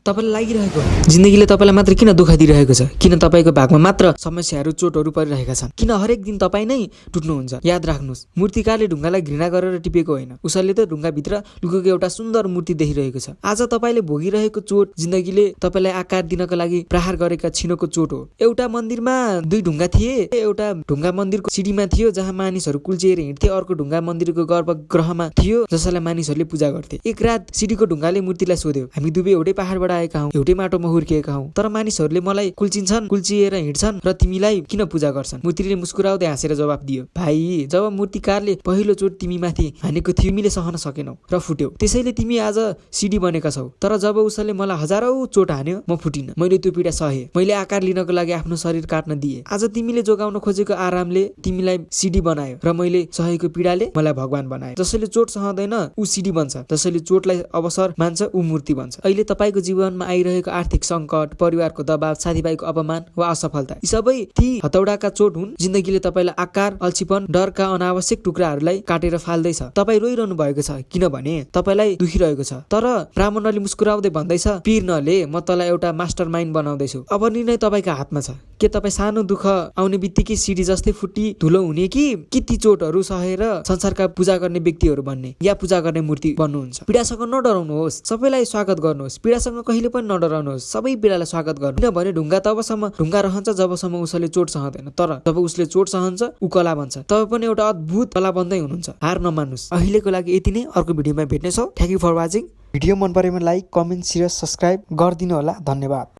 तपाईलाई लागिरहेको जिन्दगीले तपाईलाई मात्र किन दुःख दिइरहेको छ? किन तपाईको भागमा मात्र समस्याहरू चोटहरू परिरहेका छन्? किन हरेक दिन तपाई नै टुट्नुहुन्छ? याद राख्नुस्, मूर्तिकारले ढुङ्गालाई घृणा गरेर टिपेको होइन, उसले त ढुङ्गाभित्र लुकेको एउटा सुन्दर मूर्ति देखिरहेको छ। आज तपाईले भोगिरहेको चोट जिन्दगीले तपाईलाई आकार दिनको लागि प्रहार गरेका छिनोको चोट हो। एउटा मन्दिरमा दुई ढुङ्गा थिए। एउटा ढुङ्गा मन्दिरको सिडीमा थियो जहाँ मानिसहरू कुल्चिएर हिँड्थे, अर्को ढुङ्गा मन्दिरको गर्भगृहमा थियो जसलाई मानिसहरूले पूजा गर्थे। एक रात सिडीको ढुङ्गाले मूर्तिलाई सोध्यो, हामी दुवै एउटै पहाडबाट आएका हौं, एउटै माटोमा हुर्किएका हौं, तर मानिसहरूले मलाई कुल्चिन्छन्, कुल्चिएर हिँड्छन् र तिमीलाई किन पूजा गर्छन्? मूर्तिले मुस्कुराउँदै हाँसेर जवाफ दियो, भाइ, जब मूर्तिकारले पहिलो चोट तिमीमाथि हानेको थियो तिमीले सहन सकेनौ र फुट्यौ, त्यसैले तिमी आज सिडी बनेका छौ। तर जब उसले मलाई हजारौं चोट हान्यो म फुटिन। मैले त्यो पीडा सहे, मैले आकार लिनको लागि आफ्नो शरीर काट्न दिए। आज तिमीले जोगाउन खोजेको आरामले तिमीलाई सिडी बनायो र मैले सहेको पीडाले मलाई भगवान बनायो। जसले चोट सहँदैन ऊ सिडी बन्छ, जसले चोटलाई अवसर मान्छ ऊ मूर्ति बन्छ। अहिले तपाईको जीवनमा आइरहेको आर्थिक संकट, परिवारको दबाव, साथीभाइको अपमान वा असफलता, यी सबै ती हतौडाका चोट हुन्। जिन्दगीले तपाईलाई आकार, अल्छीपन, डरका अनावश्यक टुक्राहरूलाई काटेर फाल्दैछ। तपाई रोइरहनु भएको छ किनभने तपाईलाई दुखिरहेको छ। तर ब्राह्मणले मुस्कुराउँदै भन्दैछ, पीर नले, म तँलाई एउटा मास्टरमाइन्ड बनाउँदैछु। अब निर्णय तपाईको हातमा छ। के तपाई सानो दुःख आउने बित्तिकै सिडी जस्तै फुटी धुलो हुने कि ती चोटहरू सहेर संसारका पूजा गर्ने व्यक्तिहरू बन्ने या पूजा गर्ने मूर्ति बन्नुहुन्छ? पीडासँग नडराउनुहोस्, सबैलाई स्वागत गर्नुहोस्। पीडासँग कहिले पनि नडराउनुहोस्, सबै पीडालाई स्वागत गर्नु। किनभने ढुङ्गा तबसम्म ढुङ्गा रहन्छ जबसम्म उसले चोट सहँदैन, तर जब उसले चोट सहन्छ ऊ कला बन्छ। तपाईँ पनि एउटा अद्भुत कला बन्दै हुनुहुन्छ। हार नमान्नुहोस्। अहिलेको लागि यति नै, अर्को भिडियोमा भेट्नेछौँ। Thank you for watching. Video मन परेमा लाइक, कमेन्ट, शेयर, सब्स्क्राइब गरिदिनु होला। धन्यवाद।